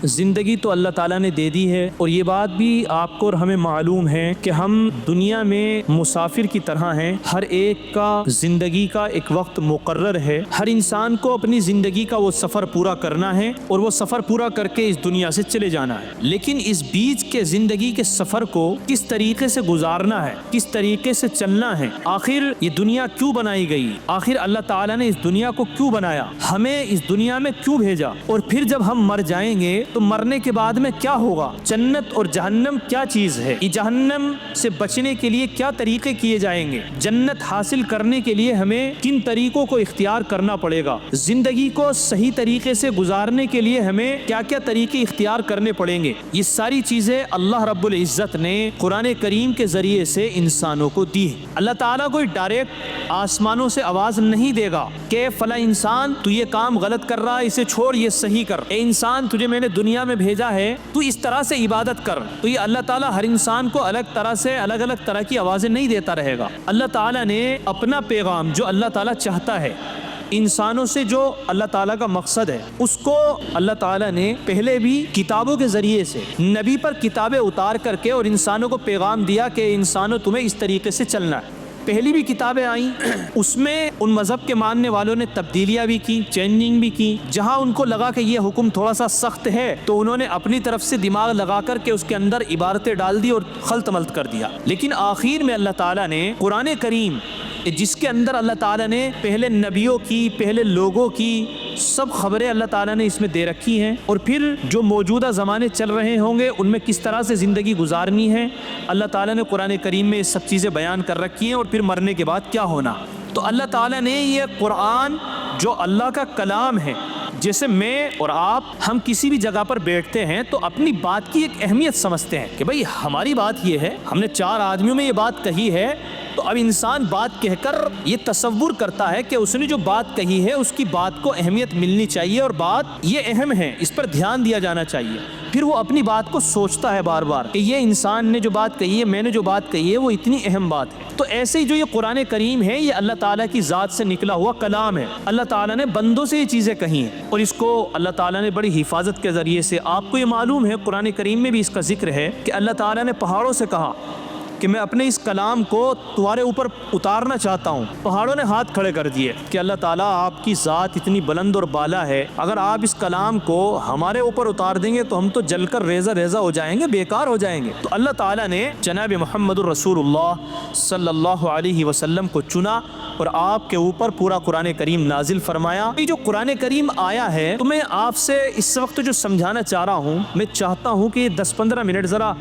زندگی تو اللہ تعالیٰ نے دے دی ہے، اور یہ بات بھی آپ کو اور ہمیں معلوم ہے کہ ہم دنیا میں مسافر کی طرح ہیں۔ ہر ایک کا زندگی کا ایک وقت مقرر ہے، ہر انسان کو اپنی زندگی کا وہ سفر پورا کرنا ہے اور وہ سفر پورا کر کے اس دنیا سے چلے جانا ہے۔ لیکن اس بیچ کے زندگی کے سفر کو کس طریقے سے گزارنا ہے، کس طریقے سے چلنا ہے، آخر یہ دنیا کیوں بنائی گئی، آخر اللہ تعالیٰ نے اس دنیا کو کیوں بنایا، ہمیں اس دنیا میں کیوں بھیجا، اور پھر جب ہم مر جائیں گے تو مرنے کے بعد میں کیا ہوگا، جنت اور جہنم کیا چیز ہے، یہ جہنم سے بچنے کے لیے کیا طریقے کیے جائیں گے، جنت حاصل کرنے کے لیے ہمیں کن طریقوں کو اختیار کرنا پڑے گا، زندگی کو صحیح طریقے سے گزارنے کے لیے ہمیں کیا کیا طریقے اختیار کرنے پڑیں گے، یہ ساری چیزیں اللہ رب العزت نے قرآن کریم کے ذریعے سے انسانوں کو دی ہے۔ اللہ تعالیٰ کوئی ڈائریکٹ آسمانوں سے آواز نہیں دے گا کہ فلاں انسان تو یہ کام غلط کر رہا ہے، اسے چھوڑ، یہ صحیح کر، اے انسان تجھے میں نے دنیا میں بھیجا ہے تو اس طرح سے عبادت کر۔ تو یہ اللہ تعالیٰ ہر انسان کو الگ طرح سے الگ الگ طرح کی آوازیں نہیں دیتا رہے گا۔ اللہ تعالیٰ نے اپنا پیغام جو اللہ تعالیٰ چاہتا ہے انسانوں سے، جو اللہ تعالیٰ کا مقصد ہے، اس کو اللہ تعالیٰ نے پہلے بھی کتابوں کے ذریعے سے نبی پر کتابیں اتار کر کے اور انسانوں کو پیغام دیا کہ انسانوں تمہیں اس طریقے سے چلنا ہے۔ پہلی بھی کتابیں آئیں، اس میں ان مذہب کے ماننے والوں نے تبدیلیاں بھی کی، چینجنگ بھی کی، جہاں ان کو لگا کہ یہ حکم تھوڑا سا سخت ہے تو انہوں نے اپنی طرف سے دماغ لگا کر کے اس کے اندر عبارتیں ڈال دی اور خلط ملط کر دیا۔ لیکن آخر میں اللہ تعالیٰ نے قرآن کریم، جس کے اندر اللہ تعالیٰ نے پہلے نبیوں کی، پہلے لوگوں کی سب خبریں اللہ تعالیٰ نے اس میں دے رکھی ہیں، اور پھر جو موجودہ زمانے چل رہے ہوں گے ان میں کس طرح سے زندگی گزارنی ہے، اللہ تعالیٰ نے قرآن کریم میں یہ سب چیزیں بیان کر رکھی ہیں، اور پھر مرنے کے بعد کیا ہونا۔ تو اللہ تعالیٰ نے یہ قرآن جو اللہ کا کلام ہے، جیسے میں اور آپ ہم کسی بھی جگہ پر بیٹھتے ہیں تو اپنی بات کی ایک اہمیت سمجھتے ہیں کہ بھئی ہماری بات یہ ہے، ہم نے 4 آدمیوں میں یہ بات کہی ہے، تو اب انسان بات کہہ کر یہ تصور کرتا ہے کہ اس نے جو بات کہی ہے اس کی بات کو اہمیت ملنی چاہیے، اور بات یہ اہم ہے، اس پر دھیان دیا جانا چاہیے۔ پھر وہ اپنی بات کو سوچتا ہے بار بار کہ یہ انسان نے جو بات کہی ہے، میں نے جو بات کہی ہے، وہ اتنی اہم بات ہے۔ تو ایسے ہی جو یہ قرآن کریم ہے، یہ اللہ تعالیٰ کی ذات سے نکلا ہوا کلام ہے، اللہ تعالیٰ نے بندوں سے یہ چیزیں کہی ہیں، اور اس کو اللہ تعالیٰ نے بڑی حفاظت کے ذریعے سے، آپ کو یہ معلوم ہے قرآن کریم میں بھی اس کا ذکر ہے کہ اللہ تعالیٰ نے پہاڑوں سے کہا کہ میں اپنے اس کلام کو تمہارے اوپر اتارنا چاہتا ہوں، پہاڑوں نے ہاتھ کھڑے کر دیے کہ اللہ تعالیٰ آپ کی ذات اتنی بلند اور بالا ہے، اگر آپ اس کلام کو ہمارے اوپر اتار دیں گے تو ہم تو جل کر ریزہ ریزہ ہو جائیں گے، بیکار ہو جائیں گے۔ تو اللہ تعالیٰ نے جناب محمد الرسول اللہ صلی اللہ علیہ وسلم کو چنا اور آپ کے اوپر پورا قرآن کریم نازل فرمایا۔ یہ جو قرآن کریم آیا ہے تو میں آپ سے اس وقت جو سمجھانا چاہ رہا ہوں، میں چاہتا ہوں کہ 10-15 منٹ ذرا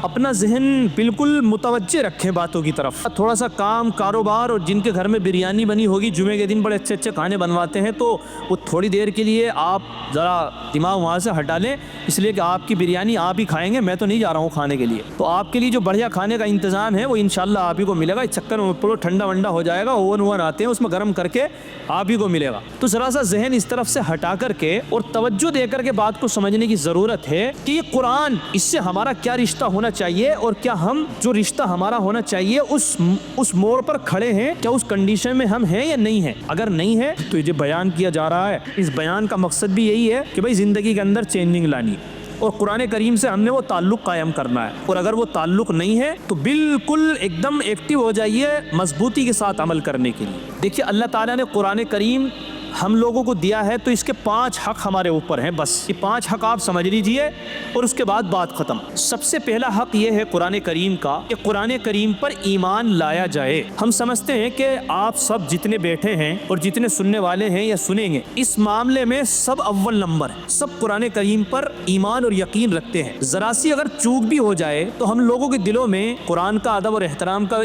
اپنا ذہن بالکل متوجہ رکھیں باتوں کی طرف۔ تھوڑا سا کام کاروبار، اور جن کے گھر میں بریانی بنی ہوگی، جمعے کے دن بڑے اچھے اچھے کھانے بنواتے ہیں، تو وہ تھوڑی دیر کے لیے آپ ذرا دماغ وہاں سے ہٹا لیں، اس لیے کہ آپ کی بریانی آپ ہی کھائیں گے، میں تو نہیں جا رہا ہوں کھانے کے لیے۔ تو آپ کے لیے جو بڑھیا کھانے کا انتظام ہے وہ انشاءاللہ آپ ہی کو ملے گا، اس چکر میں پورا ٹھنڈا ونڈا ہو جائے گا، اوون آتے ہیں اس میں گرم کر کے آپ ہی کو ملے گا۔ تو ذرا سا ذہن اس طرف سے ہٹا کر کے اور توجہ دے کر کے بات کو سمجھنے کی ضرورت ہے کہ یہ قرآن، اس سے ہمارا کیا رشتہ ہونا چاہیے، اور کیا ہم جو رشتہ ہمارا ہونا چاہیے اس موڑ پر کھڑے ہیں، کیا اس کنڈیشن میں ہم ہیں یا نہیں ہیں۔ اگر نہیں ہے تو یہ جو بیان کیا جا رہا ہے، اس بیان کا مقصد بھی یہی ہے کہ بھائی زندگی کے اندر چینجنگ لانی، اور قرآن کریم سے ہم نے وہ تعلق قائم کرنا ہے، اور اگر وہ تعلق نہیں ہے تو بالکل ایک دم ایکٹیو ہو جائیے مضبوطی کے ساتھ عمل کرنے کے لیے۔ دیکھیے اللہ تعالیٰ نے قرآن کریم ہم لوگوں کو دیا ہے تو اس کے 5 حق ہمارے اوپر ہیں، بس یہ 5 حق آپ سمجھ لیجئے اور اس کے بعد بات ختم۔ سب سے پہلا حق یہ ہے قرآن کریم کا کہ قرآن کریم پر ایمان لایا جائے۔ ہم سمجھتے ہیں کہ آپ سب جتنے بیٹھے ہیں اور جتنے سننے والے ہیں یا سنیں گے، اس معاملے میں سب اول نمبر ہیں، سب قرآن کریم پر ایمان اور یقین رکھتے ہیں۔ ذرا سی اگر چوک بھی ہو جائے تو ہم لوگوں کے دلوں میں قرآن کا ادب اور احترام کا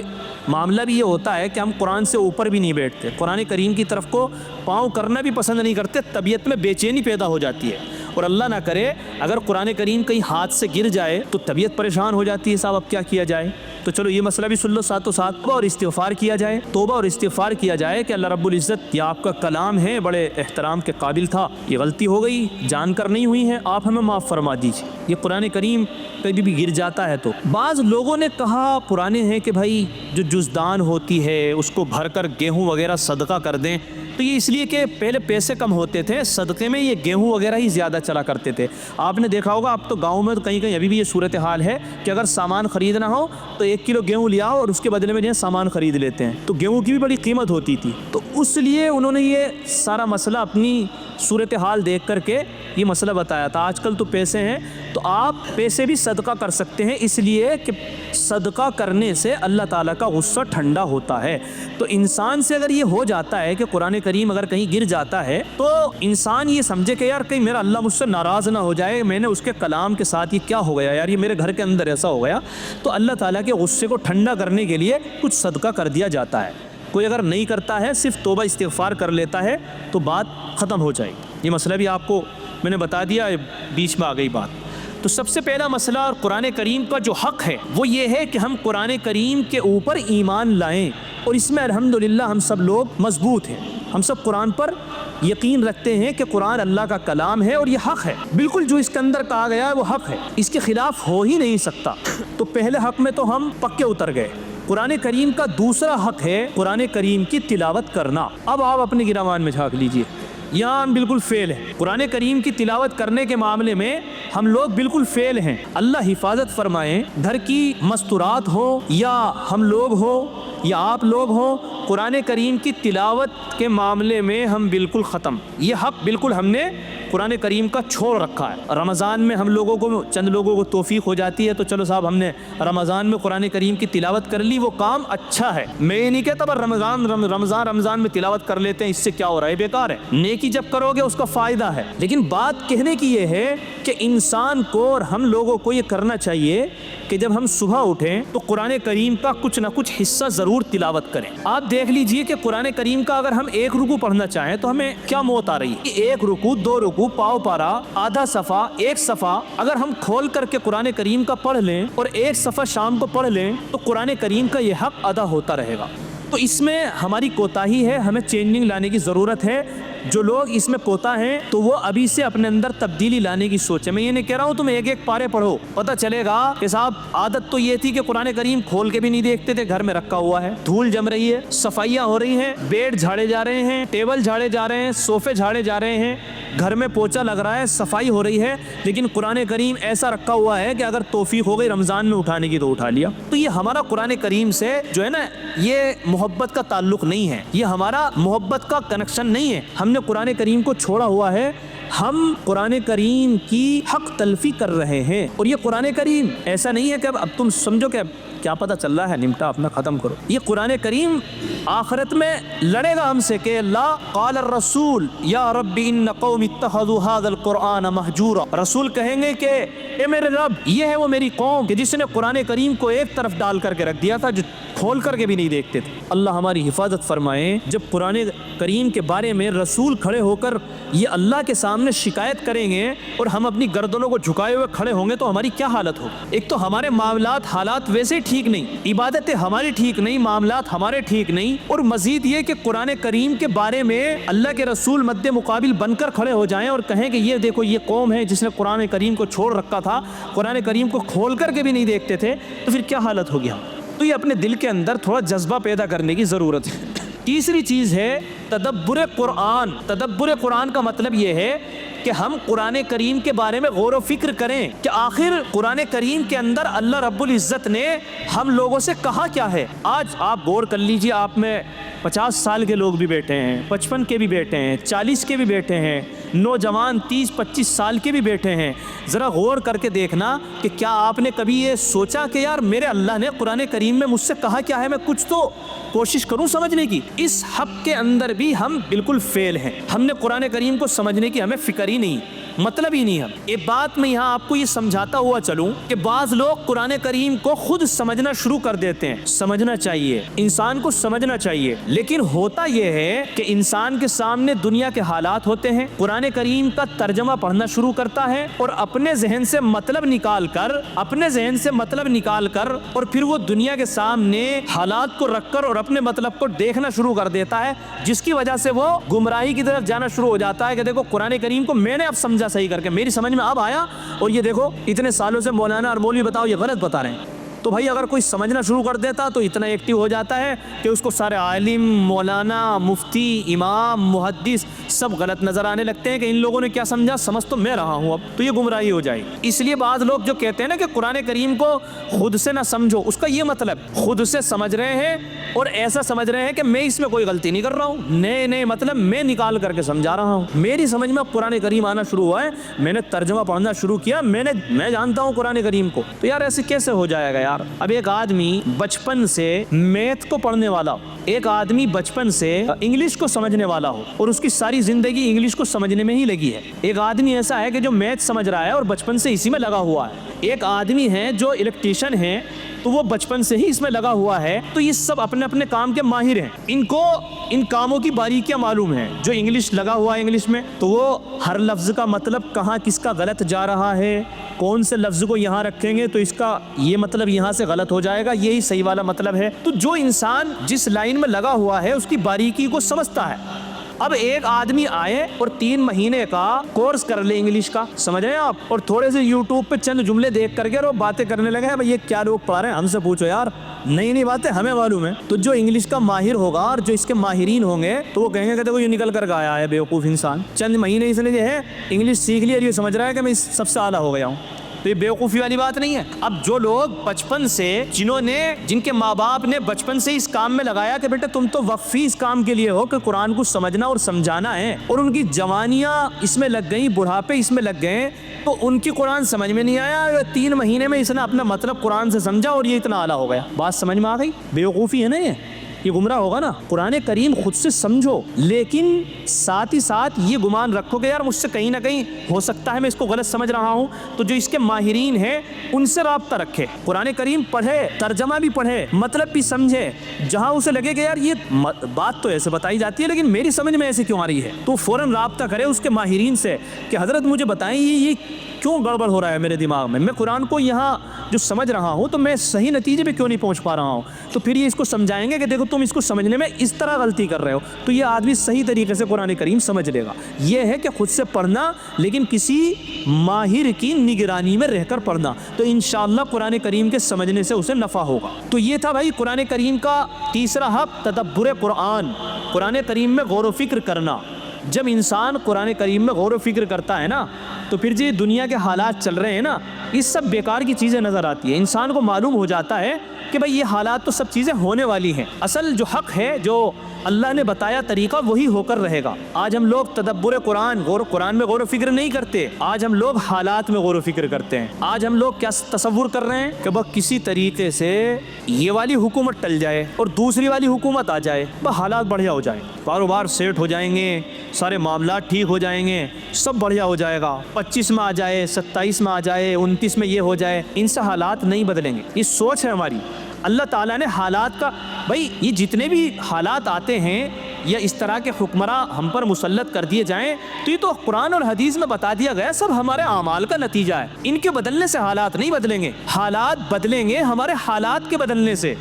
معاملہ بھی یہ ہوتا ہے کہ ہم قرآن سے اوپر بھی نہیں بیٹھتے، قرآن کریم کی طرف کو پاؤں کرنا بھی پسند نہیں کرتے، طبیعت میں بے چینی پیدا ہو جاتی ہے، اور اللہ نہ کرے اگر قرآن کریم کہیں ہاتھ سے گر جائے تو طبیعت پریشان ہو جاتی ہے، صاحب اب کیا کیا جائے۔ تو چلو یہ مسئلہ بھی سن لو، ساتھ توبہ اور استغفار کیا جائے، توبہ اور استغفار کیا جائے کہ اللہ رب العزت یہ آپ کا کلام ہے، بڑے احترام کے قابل تھا، یہ غلطی ہو گئی، جان کر نہیں ہوئی ہے، آپ ہمیں معاف فرما دیجیے۔ یہ قرآن کریم کبھی بھی گر جاتا ہے تو بعض لوگوں نے کہا پرانے ہیں کہ بھائی جو جزدان ہوتی ہے اس کو بھر کر گیہوں وغیرہ صدقہ کر دیں تو یہ اس لیے کہ پہلے پیسے کم ہوتے تھے، صدقے میں یہ گیہوں وغیرہ ہی زیادہ چلا کرتے تھے۔ آپ نے دیکھا ہوگا اب تو گاؤں میں تو کہیں کہیں ابھی بھی یہ صورتحال ہے کہ اگر سامان خریدنا ہو تو 1 کلو گیہوں لے آؤ اور اس کے بدلے میں جو ہے سامان خرید لیتے ہیں، تو گیہوں کی بھی بڑی قیمت ہوتی تھی۔ تو اس لیے انہوں نے یہ سارا مسئلہ اپنی صورتحال دیکھ کر کے یہ مسئلہ بتایا تھا۔ آج کل تو پیسے ہیں تو آپ پیسے بھی صدقہ کر سکتے ہیں، اس لیے کہ صدقہ کرنے سے اللہ تعالیٰ کا غصہ ٹھنڈا ہوتا ہے۔ تو انسان سے اگر یہ ہو جاتا ہے کہ قرآن کریم اگر کہیں گر جاتا ہے تو انسان یہ سمجھے کہ یار کہیں میرا اللہ مجھ سے ناراض نہ ہو جائے، میں نے اس کے کلام کے ساتھ یہ کیا ہو گیا یار، یہ میرے گھر کے اندر ایسا ہو گیا۔ تو اللہ تعالیٰ کے غصے کو ٹھنڈا کرنے کے لیے کچھ صدقہ کر دیا جاتا ہے۔ کوئی اگر نہیں کرتا ہے، صرف توبہ استغفار کر لیتا ہے تو بات ختم ہو جائے گی۔ یہ مسئلہ بھی آپ کو میں نے بتا دیا، بیچ میں آ گئی بات۔ تو سب سے پہلا مسئلہ اور قرآن کریم کا جو حق ہے وہ یہ ہے کہ ہم قرآن کریم کے اوپر ایمان لائیں، اور اس میں الحمدللہ ہم سب لوگ مضبوط ہیں۔ ہم سب قرآن پر یقین رکھتے ہیں کہ قرآن اللہ کا کلام ہے اور یہ حق ہے، بالکل جو اس کے اندر کہا گیا ہے وہ حق ہے، اس کے خلاف ہو ہی نہیں سکتا۔ تو پہلے حق میں تو ہم پکے اتر گئے۔ قرآن کریم کا دوسرا حق ہے قرآن کریم کی تلاوت کرنا۔ اب آپ اپنے گرامان میں جھانک لیجئے، یہاں ہم بالکل فیل ہیں۔ قرآن کریم کی تلاوت کرنے کے معاملے میں ہم لوگ بالکل فیل ہیں۔ اللہ حفاظت فرمائیں، گھر کی مستورات ہو یا ہم لوگ ہو یا آپ لوگ ہوں، قرآن کریم کی تلاوت کے معاملے میں ہم بالکل ختم۔ یہ حق بالکل ہم نے قرآن کریم کا چھوڑ رکھا ہے۔ رمضان میں ہم لوگوں کو، چند لوگوں کو توفیق ہو جاتی ہے تو چلو صاحب ہم نے رمضان میں قرآن کریم کی تلاوت کر لی، وہ کام اچھا ہے، میں یہ نہیں کہتا پر رمضان میں تلاوت کر لیتے ہیں، اس سے کیا ہو رہا ہے، بیکار ہے۔ نیکی جب کرو گے اس کا فائدہ ہے، لیکن بات کہنے کی یہ ہے کہ انسان کو اور ہم لوگوں کو یہ کرنا چاہیے کہ جب ہم صبح اٹھیں تو قرآن کریم کا کچھ نہ کچھ حصہ ضرور تلاوت کریں۔ آپ دیکھ لیجئے کہ قرآن کریم کا اگر ہم 1 رکوع پڑھنا چاہیں تو ہمیں کیا موت آ رہی ہے۔ 1 رکوع، 2 رکوع، پاؤ پارا، آدھا صفحہ، 1 صفحہ اگر ہم کھول کر کے قرآن کریم کا پڑھ لیں اور 1 صفحہ شام کو پڑھ لیں تو قرآن کریم کا یہ حق ادا ہوتا رہے گا۔ تو اس میں ہماری کوتاہی ہے، ہمیں چینجنگ لانے کی ضرورت ہے۔ جو لوگ اس میں کوتا ہیں تو وہ ابھی سے اپنے اندر تبدیلی لانے کی سوچیں۔ میں یہ نہیں کہہ رہا ہوں تم 1 پارے پڑھو، پتہ چلے گا کہ صاحب عادت تو یہ تھی کہ قرآن کریم کھول کے بھی نہیں دیکھتے تھے، گھر میں رکھا ہوا ہے، دھول جم رہی ہے، صفائیاں ہو رہی ہیں، بیڈ جھاڑے جا رہے ہیں، ٹیبل جھاڑے جا رہے ہیں، صوفے جھاڑے جا رہے ہیں، گھر میں پوچھا لگ رہا ہے، صفائی ہو رہی ہے، لیکن قرآن کریم ایسا رکھا ہوا ہے کہ اگر توفیق ہو گئی رمضان میں اٹھانے کی تو اٹھا لیا۔ تو یہ ہمارا قرآن کریم سے جو ہے نا یہ محبت کا تعلق نہیں ہے، یہ ہمارا محبت کا کنیکشن نہیں ہے۔ ہم نے قرآن کریم کو چھوڑا ہوا ہے، ہم قرآن کریم کی حق تلفی کر رہے ہیں۔ اور یہ قرآن کریم ایسا نہیں ہے کہ اب تم سمجھو کہ کیا پتہ چل رہا ہے، نمٹا اپنا ختم کرو۔ یہ قرآن کریم آخرت میں لڑے گا ہم سے کہ اللہ قال الرسول یا رب ان قوم اتخذوا هذا القرآن مہجورا، رسول کہیں گے کہ اے میرے رب یہ ہے وہ میری قوم کہ جس نے قرآن کریم کو ایک طرف ڈال کر کے رکھ دیا تھا، جو کھول کر کے بھی نہیں دیکھتے تھے۔ اللہ ہماری حفاظت فرمائے، جب قرآن کریم کے بارے میں رسول کھڑے ہو کر یہ اللہ کے سامنے شکایت کریں گے اور ہم اپنی گردنوں کو جھکائے ہوئے کھڑے ہوں گے تو ہماری کیا حالت ہوگی؟ ایک تو ہمارے معاملات حالات ویسے ٹھیک نہیں، عبادتیں ہماری ٹھیک نہیں، معاملات ہمارے ٹھیک نہیں، اور مزید یہ کہ قرآن کریم کے بارے میں اللہ کے رسول مد مقابل بن کر کھڑے ہو جائیں اور کہیں کہ یہ دیکھو یہ قوم ہے جس نے قرآن کریم کو چھوڑ رکھا تھا، قرآن کریم کو کھول کر کے بھی نہیں دیکھتے تھے، تو پھر کیا حالت ہوگی ہم؟ تو یہ اپنے دل کے اندر تھوڑا جذبہ پیدا کرنے کی ضرورت ہے۔ تیسری چیز ہے تدبر قرآن۔ تدبر قرآن کا مطلب یہ ہے کہ ہم قرآن کریم کے بارے میں غور و فکر کریں کہ آخر قرآن کریم کے اندر اللہ رب العزت نے ہم لوگوں سے کہا کیا ہے۔ آج آپ غور کر لیجئے، آپ میں 50 سال کے لوگ بھی بیٹھے ہیں، 55 کے بھی بیٹھے ہیں، 40 کے بھی بیٹھے ہیں، نوجوان 30-25 سال کے بھی بیٹھے ہیں۔ ذرا غور کر کے دیکھنا کہ کیا آپ نے کبھی یہ سوچا کہ یار میرے اللہ نے قرآن کریم میں مجھ سے کہا کیا ہے، میں کچھ تو کوشش کروں سمجھنے کی۔ اس حق کے اندر بھی ہم بالکل فیل ہیں۔ ہم نے قرآن کریم کو سمجھنے کی ہمیں فکر ہی نہیں، مطلب ہی نہیں ہے۔ ایک بات میں یہاں آپ کو یہ سمجھاتا ہوا چلوں کہ بعض لوگ قرآن کریم کو خود سمجھنا شروع کر دیتے ہیں۔ سمجھنا چاہیے، انسان کو سمجھنا چاہیے، لیکن ہوتا یہ ہے کہ انسان کے سامنے دنیا کے حالات ہوتے ہیں، قرآن کریم کا ترجمہ پڑھنا شروع کرتا ہے اور اپنے ذہن سے مطلب نکال کر اور پھر وہ دنیا کے سامنے حالات کو رکھ کر اور اپنے مطلب کو دیکھنا شروع کر دیتا ہے، جس کی وجہ سے وہ گمراہی کی طرف جانا شروع ہو جاتا ہے کہ دیکھو قرآن کریم کو میں نے اب سمجھا صحیح کر کے، میری سمجھ میں اب آیا، اور یہ دیکھو اتنے سالوں سے مولانا اور مولوی بتاؤ یہ غلط بتا رہے ہیں۔ تو بھائی اگر کوئی سمجھنا شروع کر دیتا تو اتنا ایکٹیو ہو جاتا ہے کہ اس کو سارے عالم، مولانا، مفتی، امام، محدث سب غلط نظر آنے لگتے ہیں کہ ان لوگوں نے کیا سمجھا، سمجھ تو میں رہا ہوں اب، تو یہ گمراہی ہو جائے گی۔ اس لیے بعض لوگ جو کہتے ہیں نا کہ قرآن کریم کو خود سے نہ سمجھو، اس کا یہ مطلب خود سے سمجھ رہے ہیں اور ایسا سمجھ رہے ہیں کہ میں اس میں کوئی غلطی نہیں کر رہا ہوں، نئے مطلب میں نکال کر کے سمجھا رہا ہوں۔ میری سمجھ میں قرآن کریم آنا شروع ہوا ہے، میں نے ترجمہ پڑھنا شروع کیا، میں جانتا ہوں قرآن کریم کو، تو یار ایسے کیسے ہو جائے گا یار؟ اب ایک آدمی بچپن سے میتھ کو پڑھنے والا ہو، ایک آدمی بچپن سے انگلش کو سمجھنے والا ہو اور اس کی ساری زندگی انگلش کو سمجھنے میں ہی لگی ہے، ایک آدمی ایسا ہے کہ جو میتھ سمجھ رہا ہے اور بچپن سے اسی میں لگا ہوا ہے، ایک آدمی ہے جو الیکٹریشین ہے تو وہ بچپن سے ہی اس میں لگا ہوا ہے، تو یہ سب اپنے اپنے کام کے ماہر ہیں، ان کو ان کاموں کی باریکیاں معلوم ہیں۔ جو انگلش لگا ہوا ہے انگلش میں تو وہ ہر لفظ کا مطلب کہاں کس کا غلط جا رہا ہے، کون سے لفظ کو یہاں رکھیں گے تو اس کا یہ مطلب یہاں سے غلط ہو جائے گا، یہی صحیح والا مطلب ہے۔ تو جو انسان جس لائن میں لگا ہوا ہے اس کی باریکی کو سمجھتا ہے۔ اب ایک آدمی آئے اور 3 مہینے کا کورس کر لے انگلش کا، سمجھ رہے ہیں آپ، اور تھوڑے سے یوٹیوب پہ چند جملے دیکھ کر کے اور باتیں کرنے لگے ہیں، بھائی یہ کیا لوگ پڑھ رہے ہیں، ہم سے پوچھو یار، نئی باتیں ہمیں معلوم ہے۔ تو جو انگلش کا ماہر ہوگا اور جو اس کے ماہرین ہوں گے تو وہ کہیں گے کہ دیکھو یہ نکل کر آیا ہے بیوقوف انسان، چند مہینے اس نے جو ہے انگلش سیکھ لی اور یہ سمجھ رہا ہے کہ میں سب سے اعلیٰ ہو گیا ہوں، تو یہ بیوقوفی والی بات نہیں ہے۔ اب جو لوگ بچپن سے جن کے ماں باپ نے بچپن سے اس کام میں لگایا کہ بیٹا تم تو وقفی اس کام کے لیے ہو کہ قرآن کو سمجھنا اور سمجھانا ہے، اور ان کی جوانیاں اس میں لگ گئیں، بڑھاپے اس میں لگ گئے، تو ان کی قرآن سمجھ میں نہیں آیا، 3 مہینے میں اس نے اپنا مطلب قرآن سے سمجھا اور یہ اتنا اعلیٰ ہو گیا۔ بات سمجھ میں آ گئی؟ بیوقوفی ہے نا یہ گمراہ ہوگا نا۔ قرآن کریم خود سے سمجھو، لیکن ساتھ ہی ساتھ یہ گمان رکھو کہ یار مجھ سے کہیں نہ کہیں ہو سکتا ہے میں اس کو غلط سمجھ رہا ہوں، تو جو اس کے ماہرین ہیں ان سے رابطہ رکھے، قرآن کریم پڑھے، ترجمہ بھی پڑھے، مطلب بھی سمجھے، جہاں اسے لگے کہ یار یہ بات تو ایسے بتائی جاتی ہے لیکن میری سمجھ میں ایسے کیوں آ رہی ہے، تو فوراً رابطہ کرے اس کے ماہرین سے کہ حضرت مجھے بتائیں یہ کیوں گڑبڑ ہو رہا ہے میرے دماغ میں قرآن کو یہاں جو سمجھ رہا ہوں تو میں صحیح نتیجے پہ کیوں نہیں پہنچ پا رہا ہوں، تو پھر یہ اس کو سمجھائیں گے کہ دیکھو تم اس کو سمجھنے میں اس طرح غلطی کر رہے ہو، تو یہ آدمی صحیح طریقے سے قرآن کریم سمجھ لے گا۔ یہ ہے کہ خود سے پڑھنا لیکن کسی ماہر کی نگرانی میں رہ کر پڑھنا، تو انشاءاللہ قرآن کریم کے سمجھنے سے اسے نفع ہوگا۔ تو یہ تھا بھائی قرآن کریم کا تیسرا حق، تدبر قرآن، قرآن کریم میں غور و فکر کرنا۔ جب انسان قرآن کریم میں غور و فکر کرتا ہے نا تو پھر جو دنیا کے حالات چل رہے ہیں نا یہ سب بیکار کی چیزیں نظر آتی ہیں، انسان کو معلوم ہو جاتا ہے کہ بھائی یہ حالات تو سب چیزیں ہونے والی ہیں، اصل جو حق ہے جو اللہ نے بتایا طریقہ وہی ہو کر رہے گا۔ آج ہم لوگ تدبر قرآن میں غور و فکر نہیں کرتے، آج ہم لوگ حالات میں غور و فکر کرتے ہیں۔ آج ہم لوگ کیا تصور کر رہے ہیں کہ بس کسی طریقے سے یہ والی حکومت ٹل جائے اور دوسری والی حکومت آ جائے، بس حالات بڑھیا ہو جائے، کاروبار سیٹ ہو جائیں گے، سارے معاملات ٹھیک ہو جائیں گے، سب بڑھیا ہو جائے گا، 25 میں آ جائے، 27 میں آ جائے، 29 میں یہ ہو جائے۔ ان سے حالات نہیں بدلیں گے، یہ سوچ ہے ہماری۔ اللہ تعالیٰ نے حالات کا بھائی یہ جتنے بھی حالات آتے ہیں یا اس طرح کے حکمراں ہم پر مسلط کر دیے جائیں تو یہ تو قرآن اور حدیث میں بتا دیا گیا سب ہمارے اعمال کا نتیجہ ہے، ان کے بدلنے سے حالات نہیں بدلیں گے، حالات بدلیں گے ہمارے حالات کے بدلنے سے۔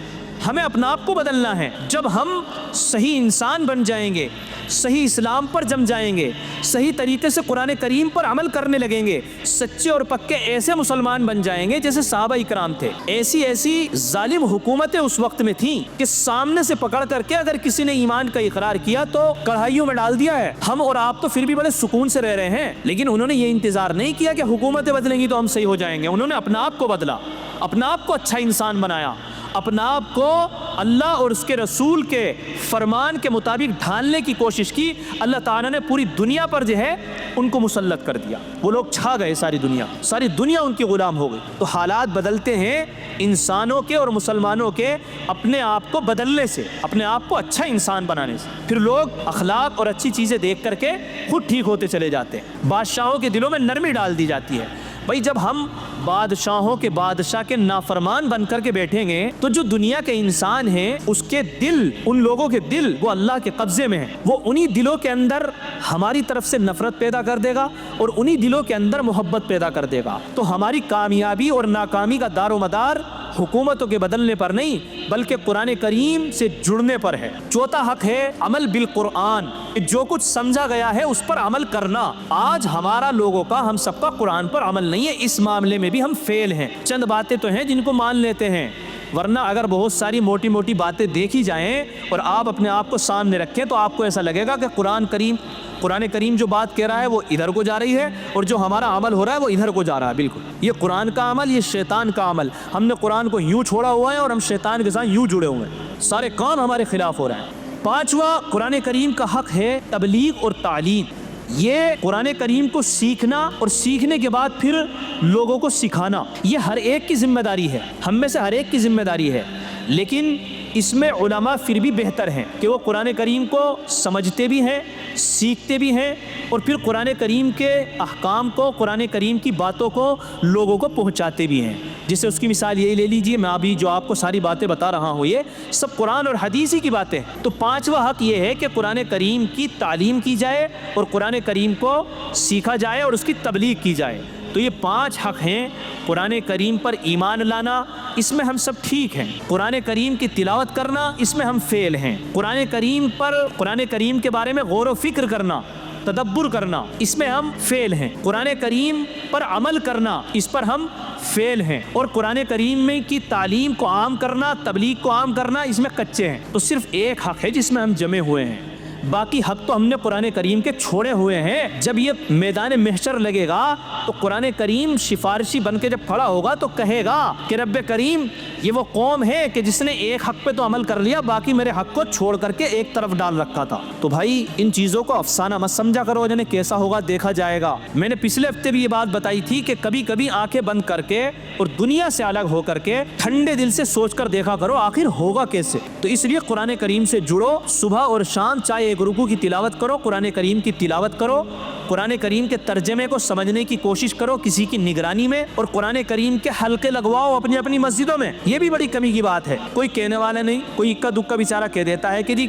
ہمیں اپنا آپ کو بدلنا ہے، جب ہم صحیح انسان بن جائیں گے، صحیح اسلام پر جم جائیں گے، صحیح طریقے سے قرآن کریم پر عمل کرنے لگیں گے، سچے اور پکے ایسے مسلمان بن جائیں گے جیسے صحابہ اکرام تھے۔ ایسی ظالم حکومتیں اس وقت میں تھیں کہ سامنے سے پکڑ کر کے اگر کسی نے ایمان کا اقرار کیا تو کڑھائیوں میں ڈال دیا ہے۔ ہم اور آپ تو پھر بھی بڑے سکون سے رہ رہے ہیں، لیکن انہوں نے یہ انتظار نہیں کیا کہ حکومتیں بدلیں گی تو ہم صحیح ہو جائیں گے، انہوں نے اپنا آپ کو بدلا، اپنا آپ کو اچھا انسان بنایا، اپنا آپ کو اللہ اور اس کے رسول کے فرمان کے مطابق ڈھالنے کی کوشش کی۔ اللہ تعالیٰ نے پوری دنیا پر جو ہے ان کو مسلط کر دیا، وہ لوگ چھا گئے، ساری دنیا ان کی غلام ہو گئی۔ تو حالات بدلتے ہیں انسانوں کے اور مسلمانوں کے اپنے آپ کو بدلنے سے، اپنے آپ کو اچھا انسان بنانے سے، پھر لوگ اخلاق اور اچھی چیزیں دیکھ کر کے خود ٹھیک ہوتے چلے جاتے ہیں۔ بادشاہوں کے دلوں میں نرمی ڈال دی جاتی ہے۔ بھائی جب ہم بادشاہوں کے بادشاہ کے نافرمان بن کر کے بیٹھیں گے تو جو دنیا کے انسان ہیں اس کے دل، ان لوگوں کے دل وہ اللہ کے قبضے میں ہیں، وہ انہی دلوں کے اندر ہماری طرف سے نفرت پیدا کر دے گا اور انہی دلوں کے اندر محبت پیدا کر دے گا۔ تو ہماری کامیابی اور ناکامی کا دار و مدار حکومتوں کے بدلنے پر نہیں بلکہ قرآن کریم سے جڑنے پر ہے۔ چوتھا حق ہے عمل بالقرآن، جو کچھ سمجھا گیا ہے اس پر عمل کرنا۔ آج ہمارا لوگوں کا، ہم سب کا قرآن پر عمل نہیں ہے، اس معاملے میں بھی ہم فیل ہیں۔ چند باتیں تو ہیں جن کو مان لیتے ہیں، ورنہ اگر بہت ساری موٹی موٹی باتیں دیکھی جائیں اور آپ اپنے آپ کو سامنے رکھیں تو آپ کو ایسا لگے گا کہ قرآن کریم جو بات کہہ رہا ہے وہ ادھر کو جا رہی ہے، اور جو ہمارا عمل ہو رہا ہے وہ ادھر کو جا رہا ہے۔ بالکل یہ قرآن کا عمل، یہ شیطان کا عمل۔ ہم نے قرآن کو یوں چھوڑا ہوا ہے اور ہم شیطان کے ساتھ یوں جڑے ہوئے ہیں، سارے کام ہمارے خلاف ہو رہے ہیں۔ پانچواں قرآن کریم کا حق ہے تبلیغ اور تعلیم۔ یہ قرآن کریم کو سیکھنا اور سیکھنے کے بعد پھر لوگوں کو سکھانا، یہ ہر ایک کی ذمہ داری ہے، ہم میں سے ہر ایک کی ذمہ داری ہے۔ لیکن اس میں علماء پھر بھی بہتر ہیں کہ وہ قرآن کریم کو سمجھتے بھی ہیں، سیکھتے بھی ہیں، اور پھر قرآن کریم کے احکام کو، قرآن کریم کی باتوں کو لوگوں کو پہنچاتے بھی ہیں۔ جسے اس کی مثال یہی لے لیجئے، میں ابھی جو آپ کو ساری باتیں بتا رہا ہوں یہ سب قرآن اور حدیث ہی کی باتیں ہیں۔ تو پانچواں حق یہ ہے کہ قرآن کریم کی تعلیم کی جائے اور قرآن کریم کو سیکھا جائے اور اس کی تبلیغ کی جائے۔ تو یہ 5 حق ہیں۔ قرآن کریم پر ایمان لانا، اس میں ہم سب ٹھیک ہیں۔ قرآن کریم کی تلاوت کرنا، اس میں ہم فیل ہیں۔ قرآن کریم کے بارے میں غور و فکر کرنا، تدبر کرنا، اس میں ہم فیل ہیں۔ قرآن کریم پر عمل کرنا، اس پر ہم فیل ہیں۔ اور قرآن کریم میں کی تعلیم کو عام کرنا، تبلیغ کو عام کرنا، اس میں کچے ہیں۔ تو صرف ایک حق ہے جس میں ہم جمے ہوئے ہیں، باقی حق تو ہم نے قرآن کریم کے چھوڑے ہوئے ہیں۔ جب یہ میدان محشر لگے گا تو قرآن کریم سفارشی بن کے جب کھڑا ہوگا تو کہے گا کہ رب کریم یہ وہ قوم ہے کہ جس نے ایک حق پہ تو عمل کر لیا، باقی میرے حق کو چھوڑ کر کے ایک طرف ڈال رکھا تھا۔ تو بھائی ان چیزوں کو افسانہ مت سمجھا کرو، جانے کیسا ہوگا دیکھا جائے گا۔ میں نے پچھلے ہفتے بھی یہ بات بتائی تھی کہ کبھی کبھی آنکھیں بند کر کے اور دنیا سے الگ ہو کر کے ٹھنڈے دل سے سوچ کر دیکھا کرو آخر ہوگا کیسے۔ تو اس لیے قرآن کریم سے جڑو، صبح اور شام چاہے ایک رکوع کی تلاوت کرو، قرآن کریم کی تلاوت کرو، قرآن کریم کے ترجمے کو سمجھنے کی کوشش کرو کسی کی نگرانی میں، اور قرآن کریم کے حلقے لگواؤ اپنی اپنی مسجدوں میں۔ یہ بھی بڑی کمی کی بات ہے، کوئی کہنے والا نہیں، کوئی اکا دکا بیچارہ کہہ دیتا ہے کہ جی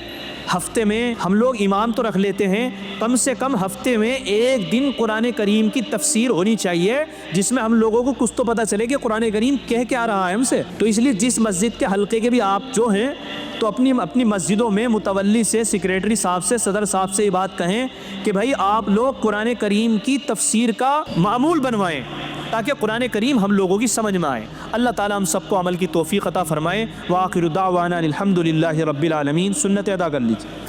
ہفتے میں ہم لوگ امام تو رکھ لیتے ہیں، کم سے کم ہفتے میں ایک دن قرآن کریم کی تفسیر ہونی چاہیے جس میں ہم لوگوں کو کچھ تو پتہ چلے کہ قرآن کریم کہہ کیا رہا ہے ہم سے۔ تو اس لیے جس مسجد کے حلقے کے بھی آپ جو ہیں تو اپنی مسجدوں میں متولی سے، سیکریٹری صاحب سے، صدر صاحب سے یہ بات کہیں کہ بھائی آپ لوگ قرآن کریم کی تفسیر کا معمول بنوائیں تاکہ قرآن کریم ہم لوگوں کی سمجھ میں آئے۔ اللہ تعالیٰ ہم سب کو عمل کی توفیق عطا فرمائے۔ وآخر دعوانا الحمد للہ رب العالمین۔ سنت ادا کر لیجیے۔